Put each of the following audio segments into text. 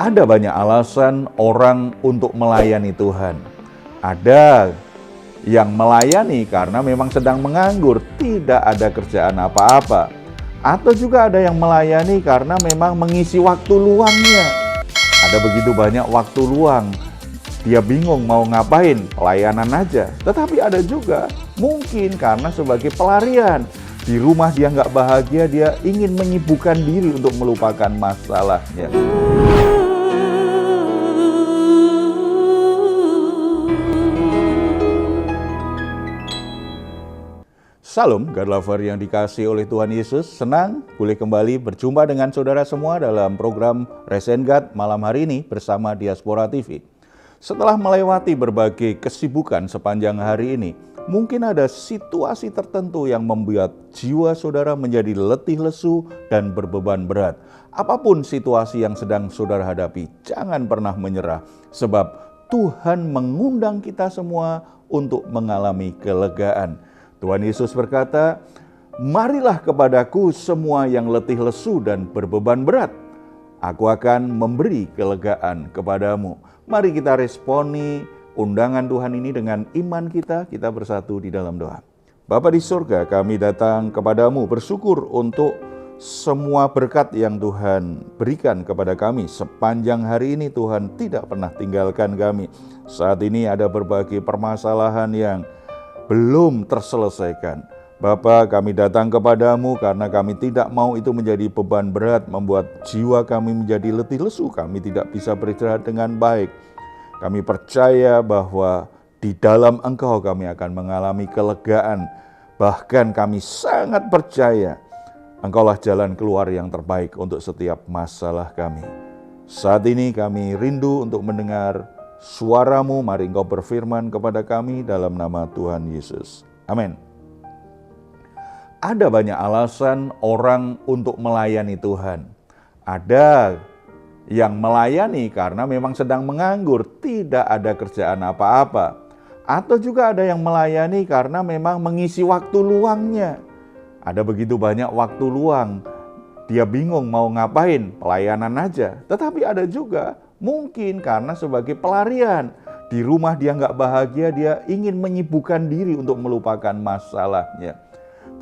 Ada banyak alasan orang untuk melayani Tuhan. Ada yang melayani karena memang sedang menganggur, tidak ada kerjaan apa-apa. Atau juga ada yang melayani karena memang mengisi waktu luangnya. Ada begitu banyak waktu luang, dia bingung mau ngapain, pelayanan aja. Tetapi ada juga mungkin karena sebagai pelarian. Di rumah dia nggak bahagia, dia ingin menyibukkan diri untuk melupakan masalahnya. Salam, God Lover yang dikasihi oleh Tuhan Yesus. Senang boleh kembali berjumpa dengan saudara semua dalam program Resen God malam hari ini bersama Diaspora TV. Setelah melewati berbagai kesibukan sepanjang hari ini, mungkin ada situasi tertentu yang membuat jiwa saudara menjadi letih lesu dan berbeban berat. Apapun situasi yang sedang saudara hadapi, jangan pernah menyerah. Sebab Tuhan mengundang kita semua untuk mengalami kelegaan. Tuhan Yesus berkata, "Marilah kepadaku semua yang letih lesu dan berbeban berat. Aku akan memberi kelegaan kepadamu." Mari kita responi undangan Tuhan ini dengan iman kita bersatu di dalam doa. Bapa di surga, kami datang kepadamu bersyukur untuk semua berkat yang Tuhan berikan kepada kami. Sepanjang hari ini Tuhan tidak pernah tinggalkan kami. Saat ini ada berbagai permasalahan yang belum terselesaikan. Bapa, kami datang kepadamu karena kami tidak mau itu menjadi beban berat, membuat jiwa kami menjadi letih lesu, kami tidak bisa beristirahat dengan baik. Kami percaya bahwa di dalam Engkau kami akan mengalami kelegaan. Bahkan kami sangat percaya Engkaulah jalan keluar yang terbaik untuk setiap masalah kami. Saat ini kami rindu untuk mendengar suara-Mu. Mari Engkau berfirman kepada kami dalam nama Tuhan Yesus. Amin. Ada banyak alasan orang untuk melayani Tuhan. Ada yang melayani karena memang sedang menganggur, tidak ada kerjaan apa-apa. Atau juga ada yang melayani karena memang mengisi waktu luangnya. Ada begitu banyak waktu luang, dia bingung mau ngapain, pelayanan aja. Tetapi ada juga mungkin karena sebagai pelarian. Di rumah dia nggak bahagia, dia ingin menyibukkan diri untuk melupakan masalahnya.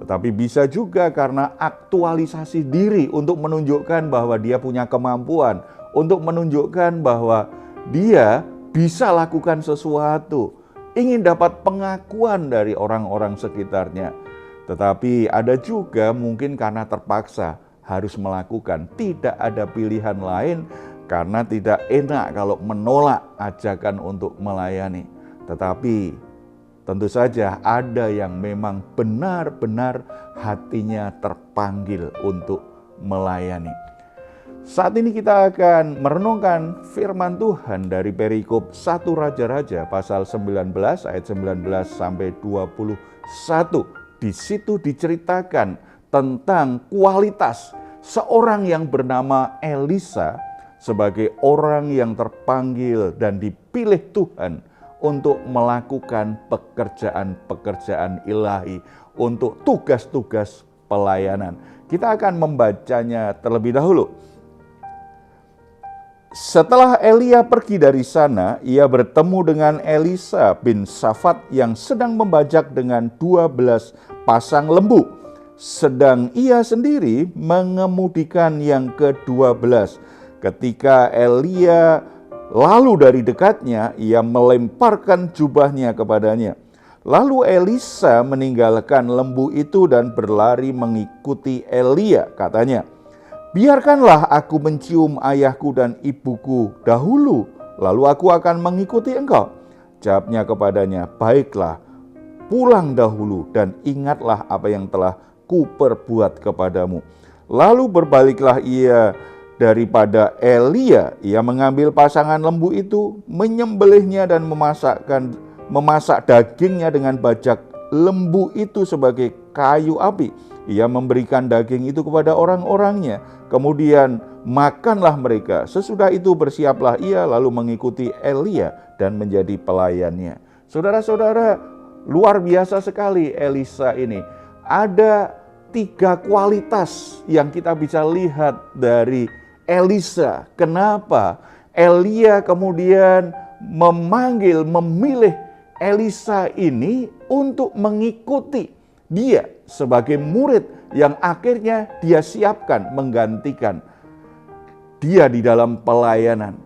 Tetapi bisa juga karena aktualisasi diri untuk menunjukkan bahwa dia punya kemampuan, untuk menunjukkan bahwa dia bisa lakukan sesuatu, ingin dapat pengakuan dari orang-orang sekitarnya. Tetapi ada juga mungkin karena terpaksa harus melakukan, tidak ada pilihan lain karena tidak enak kalau menolak ajakan untuk melayani. Tetapi tentu saja ada yang memang benar-benar hatinya terpanggil untuk melayani. Saat ini kita akan merenungkan firman Tuhan dari perikop 1 Raja-Raja pasal 19 ayat 19 sampai 21. Di situ diceritakan tentang kualitas seorang yang bernama Elisa sebagai orang yang terpanggil dan dipilih Tuhan untuk melakukan pekerjaan-pekerjaan ilahi, untuk tugas-tugas pelayanan. Kita akan membacanya terlebih dahulu. Setelah Elia pergi dari sana, ia bertemu dengan Elisa bin Safat yang sedang membajak dengan 12 pasang lembu. Sedang ia sendiri mengemudikan yang ke-12. Ketika Elia lalu dari dekatnya, ia melemparkan jubahnya kepadanya. Lalu Elisa meninggalkan lembu itu dan berlari mengikuti Elia. Katanya, "Biarkanlah aku mencium ayahku dan ibuku dahulu, lalu aku akan mengikuti engkau." Jawabnya kepadanya, "Baiklah, pulang dahulu dan ingatlah apa yang telah kuperbuat kepadamu." Lalu berbaliklah ia daripada Elia, ia mengambil pasangan lembu itu, menyembelihnya dan memasak dagingnya dengan bajak lembu itu sebagai kayu api. Ia memberikan daging itu kepada orang-orangnya, kemudian makanlah mereka. Sesudah itu bersiaplah ia lalu mengikuti Elia dan menjadi pelayannya. Saudara-saudara, luar biasa sekali Elisa ini. Ada 3 kualitas yang kita bisa lihat dari Elisa. Kenapa? Elia kemudian memilih Elisa ini untuk mengikuti dia sebagai murid yang akhirnya dia siapkan menggantikan dia di dalam pelayanan.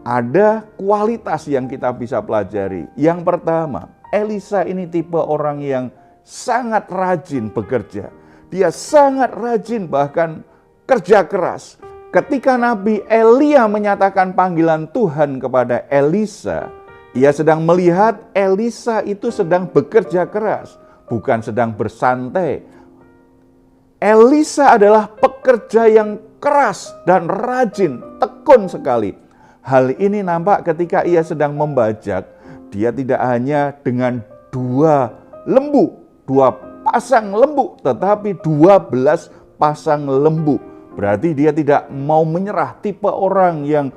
Ada kualitas yang kita bisa pelajari. Yang pertama, Elisa ini tipe orang yang sangat rajin bekerja. Dia sangat rajin bahkan kerja keras. Ketika Nabi Elia menyatakan panggilan Tuhan kepada Elisa, ia sedang melihat Elisa itu sedang bekerja keras, bukan sedang bersantai. Elisa adalah pekerja yang keras dan rajin, tekun sekali. Hal ini nampak ketika ia sedang membajak. Dia tidak hanya dengan 2 pasang lembu, tetapi 12 pasang lembu. Berarti dia tidak mau menyerah, tipe orang yang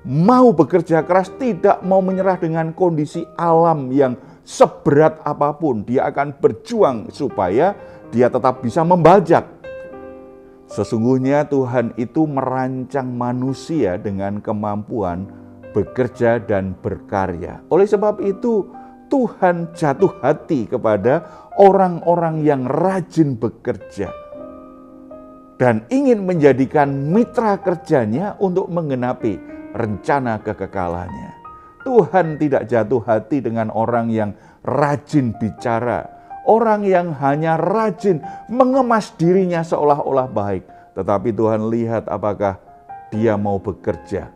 mau bekerja keras, tidak mau menyerah dengan kondisi alam yang seberat apapun. Dia akan berjuang supaya dia tetap bisa membajak. Sesungguhnya Tuhan itu merancang manusia dengan kemampuan bekerja dan berkarya. Oleh sebab itu, Tuhan jatuh hati kepada orang-orang yang rajin bekerja dan ingin menjadikan mitra kerjanya untuk menggenapi rencana kekekalannya. Tuhan tidak jatuh hati dengan orang yang rajin bicara, orang yang hanya rajin mengemas dirinya seolah-olah baik. Tetapi Tuhan lihat apakah dia mau bekerja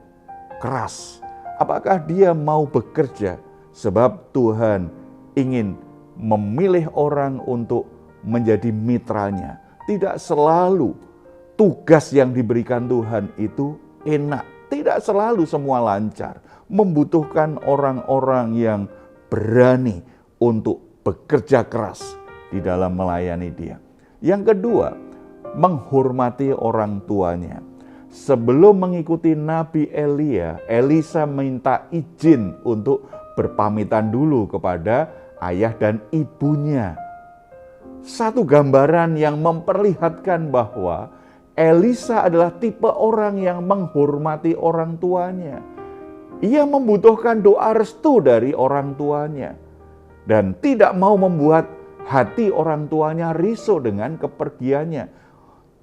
keras, apakah dia mau bekerja, sebab Tuhan ingin memilih orang untuk menjadi mitranya. Tidak selalu tugas yang diberikan Tuhan itu enak. Tidak selalu semua lancar, membutuhkan orang-orang yang berani untuk bekerja keras di dalam melayani Dia. Yang kedua, menghormati orang tuanya. Sebelum mengikuti Nabi Elia, Elisa minta izin untuk berpamitan dulu kepada ayah dan ibunya. Satu gambaran yang memperlihatkan bahwa Elisa adalah tipe orang yang menghormati orang tuanya. Ia membutuhkan doa restu dari orang tuanya dan tidak mau membuat hati orang tuanya risau dengan kepergiannya.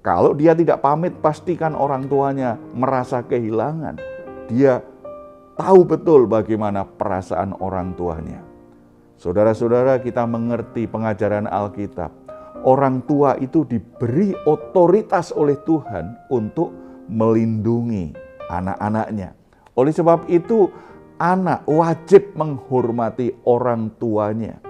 Kalau dia tidak pamit, pastikan orang tuanya merasa kehilangan. Dia tahu betul bagaimana perasaan orang tuanya. Saudara-saudara, kita mengerti pengajaran Alkitab. Orang tua itu diberi otoritas oleh Tuhan untuk melindungi anak-anaknya. Oleh sebab itu, anak wajib menghormati orang tuanya.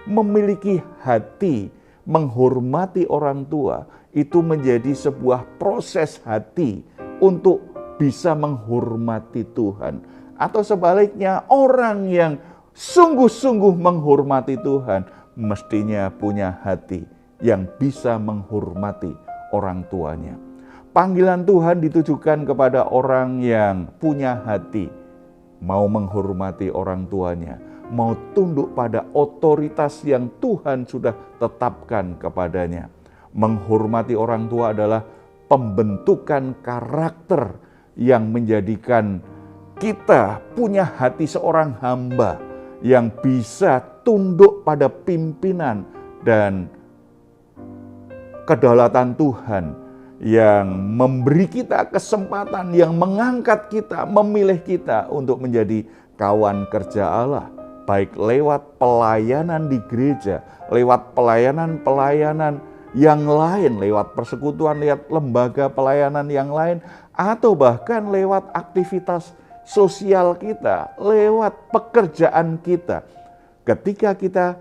Memiliki hati menghormati orang tua itu menjadi sebuah proses hati untuk bisa menghormati Tuhan. Atau sebaliknya, orang yang sungguh-sungguh menghormati Tuhan mestinya punya hati yang bisa menghormati orang tuanya. Panggilan Tuhan ditujukan kepada orang yang punya hati, mau menghormati orang tuanya, mau tunduk pada otoritas yang Tuhan sudah tetapkan kepadanya. Menghormati orang tua adalah pembentukan karakter yang menjadikan kita punya hati seorang hamba yang bisa tunduk pada pimpinan dan kedaulatan Tuhan yang memberi kita kesempatan, yang mengangkat kita, memilih kita untuk menjadi kawan kerja Allah. Baik lewat pelayanan di gereja, lewat pelayanan-pelayanan yang lain, lewat persekutuan, lewat lembaga pelayanan yang lain, atau bahkan lewat aktivitas sosial kita, lewat pekerjaan kita. Ketika kita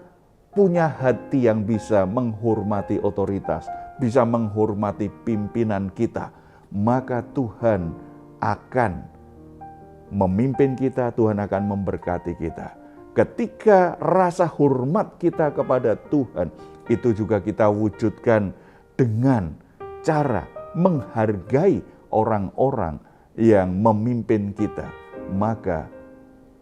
punya hati yang bisa menghormati otoritas, bisa menghormati pimpinan kita, maka Tuhan akan memimpin kita, Tuhan akan memberkati kita. Ketika rasa hormat kita kepada Tuhan, itu juga kita wujudkan dengan cara menghargai orang-orang yang memimpin kita, maka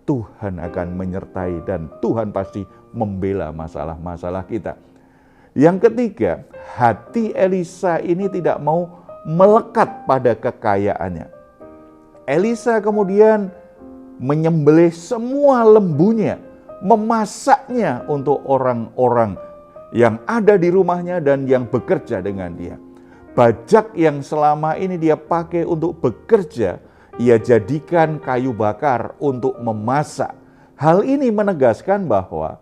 Tuhan akan menyertai dan Tuhan pasti membela masalah-masalah kita. Yang ketiga, hati Elisa ini tidak mau melekat pada kekayaannya. Elisa kemudian menyembelih semua lembunya, memasaknya untuk orang-orang yang ada di rumahnya dan yang bekerja dengan dia. Bajak yang selama ini dia pakai untuk bekerja, ia jadikan kayu bakar untuk memasak. Hal ini menegaskan bahwa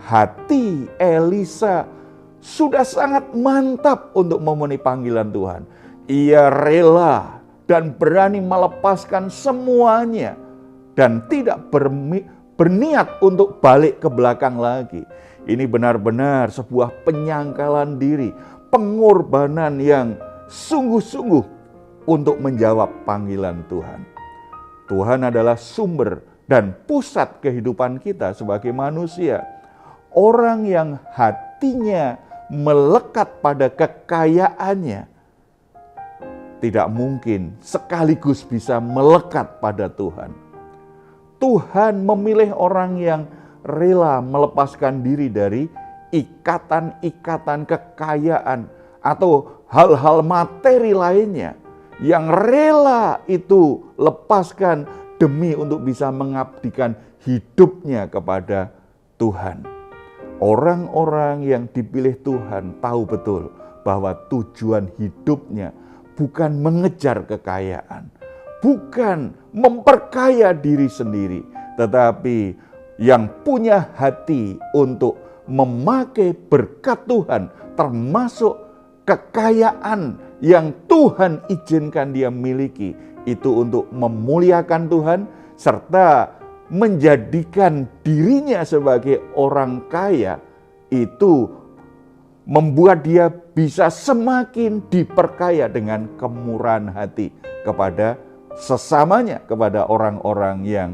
hati Elisa sudah sangat mantap untuk memenuhi panggilan Tuhan. Ia rela dan berani melepaskan semuanya dan tidak berniat untuk balik ke belakang lagi. Ini benar-benar sebuah penyangkalan diri, pengorbanan yang sungguh-sungguh untuk menjawab panggilan Tuhan. Tuhan adalah sumber dan pusat kehidupan kita sebagai manusia. Orang yang hatinya melekat pada kekayaannya tidak mungkin sekaligus bisa melekat pada Tuhan. Tuhan memilih orang yang rela melepaskan diri dari ikatan-ikatan kekayaan atau hal-hal materi lainnya yang rela itu lepaskan demi untuk bisa mengabdikan hidupnya kepada Tuhan. Orang-orang yang dipilih Tuhan tahu betul bahwa tujuan hidupnya bukan mengejar kekayaan, bukan memperkaya diri sendiri, tetapi yang punya hati untuk memakai berkat Tuhan, termasuk kekayaan yang Tuhan izinkan dia miliki, itu untuk memuliakan Tuhan serta menjadikan dirinya sebagai orang kaya. Itu membuat dia bisa semakin diperkaya dengan kemurahan hati kepada sesamanya, kepada orang-orang yang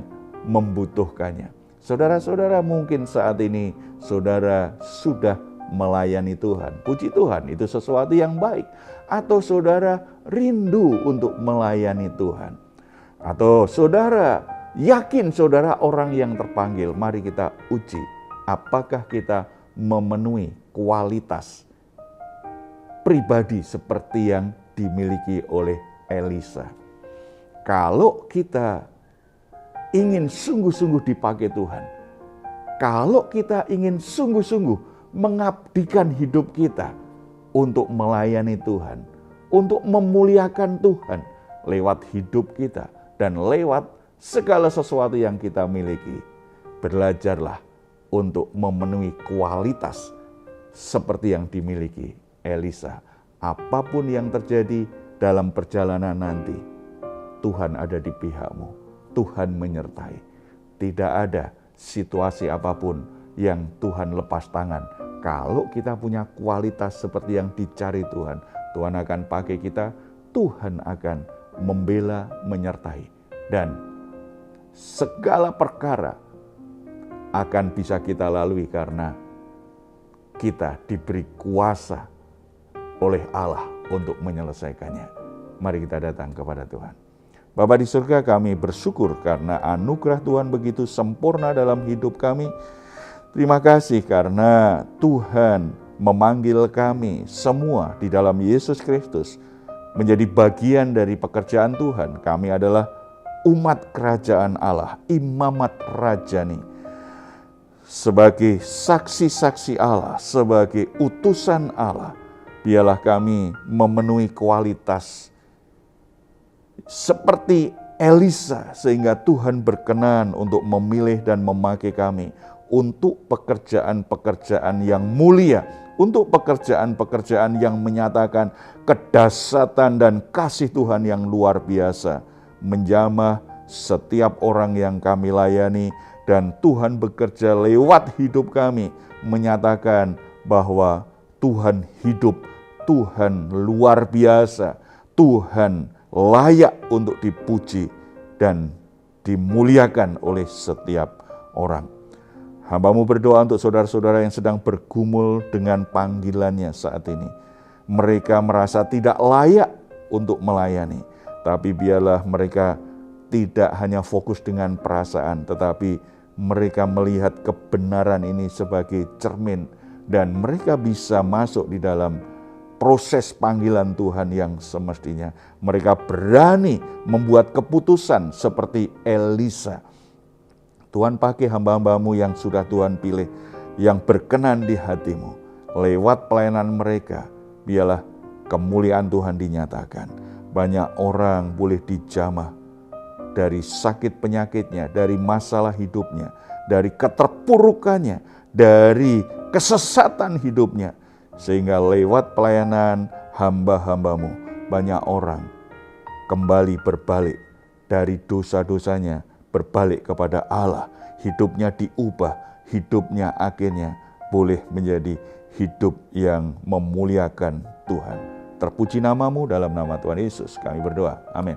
membutuhkannya. Saudara-saudara, mungkin saat ini saudara sudah melayani Tuhan. Puji Tuhan, itu sesuatu yang baik. Atau saudara rindu untuk melayani Tuhan. Atau saudara yakin saudara orang yang terpanggil. Mari kita uji apakah kita memenuhi kualitas pribadi seperti yang dimiliki oleh Elisa. Kalau kita ingin sungguh-sungguh dipakai Tuhan, kalau kita ingin sungguh-sungguh mengabdikan hidup kita untuk melayani Tuhan, untuk memuliakan Tuhan lewat hidup kita dan lewat segala sesuatu yang kita miliki, belajarlah untuk memenuhi kualitas seperti yang dimiliki Elisa. Apapun yang terjadi dalam perjalanan nanti, Tuhan ada di pihakmu. Tuhan menyertai. Tidak ada situasi apapun yang Tuhan lepas tangan. Kalau kita punya kualitas seperti yang dicari Tuhan, Tuhan akan pakai kita, Tuhan akan membela, menyertai. Dan segala perkara akan bisa kita lalui karena kita diberi kuasa oleh Allah untuk menyelesaikannya. Mari kita datang kepada Tuhan. Bapa di surga, kami bersyukur karena anugerah Tuhan begitu sempurna dalam hidup kami. Terima kasih karena Tuhan memanggil kami semua di dalam Yesus Kristus menjadi bagian dari pekerjaan Tuhan. Kami adalah umat kerajaan Allah, imamat rajani. Sebagai saksi-saksi Allah, sebagai utusan Allah, biarlah kami memenuhi kualitas seperti Elisa, sehingga Tuhan berkenan untuk memilih dan memakai kami untuk pekerjaan-pekerjaan yang mulia, untuk pekerjaan-pekerjaan yang menyatakan kedahsyatan dan kasih Tuhan yang luar biasa, menjamah setiap orang yang kami layani. Dan Tuhan bekerja lewat hidup kami, menyatakan bahwa Tuhan hidup, Tuhan luar biasa, Tuhan layak untuk dipuji dan dimuliakan oleh setiap orang. Hamba-Mu berdoa untuk saudara-saudara yang sedang bergumul dengan panggilannya saat ini. Mereka merasa tidak layak untuk melayani, tapi biarlah mereka tidak hanya fokus dengan perasaan, tetapi mereka melihat kebenaran ini sebagai cermin dan mereka bisa masuk di dalam proses panggilan Tuhan yang semestinya. Mereka berani membuat keputusan seperti Elisa. Tuhan pakai hamba-hambamu yang sudah Tuhan pilih, yang berkenan di hatimu. Lewat pelayanan mereka, biarlah kemuliaan Tuhan dinyatakan. Banyak orang boleh dijamah dari sakit penyakitnya, dari masalah hidupnya, dari keterpurukannya, dari kesesatan hidupnya. Sehingga lewat pelayanan hamba-hambamu, banyak orang kembali berbalik dari dosa-dosanya, berbalik kepada Allah. Hidupnya diubah, hidupnya akhirnya boleh menjadi hidup yang memuliakan Tuhan. Terpuji namamu, dalam nama Tuhan Yesus kami berdoa. Amin.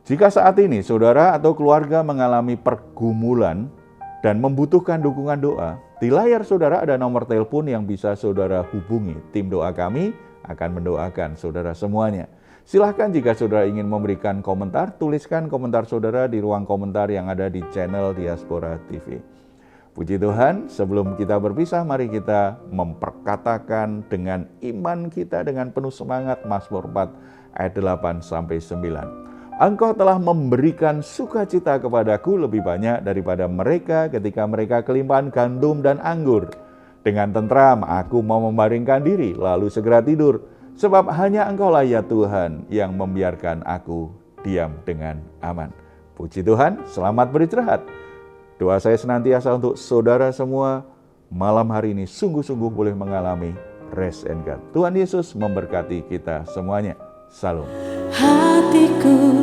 Jika saat ini saudara atau keluarga mengalami pergumulan dan membutuhkan dukungan doa, di layar saudara ada nomor telepon yang bisa saudara hubungi. Tim doa kami akan mendoakan saudara semuanya. Silahkan jika saudara ingin memberikan komentar, tuliskan komentar saudara di ruang komentar yang ada di channel Diaspora TV. Puji Tuhan, sebelum kita berpisah, mari kita memperkatakan dengan iman kita dengan penuh semangat Mazmur 4 ayat 8-9. Engkau telah memberikan sukacita kepadaku lebih banyak daripada mereka ketika mereka kelimpahan gandum dan anggur. Dengan tentram aku mau membaringkan diri, lalu segera tidur. Sebab hanya Engkaulah ya Tuhan yang membiarkan aku diam dengan aman. Puji Tuhan, selamat beristirahat. Doa saya senantiasa untuk saudara semua, malam hari ini sungguh-sungguh boleh mengalami rest and God. Tuhan Yesus memberkati kita semuanya. Salam. Hatiku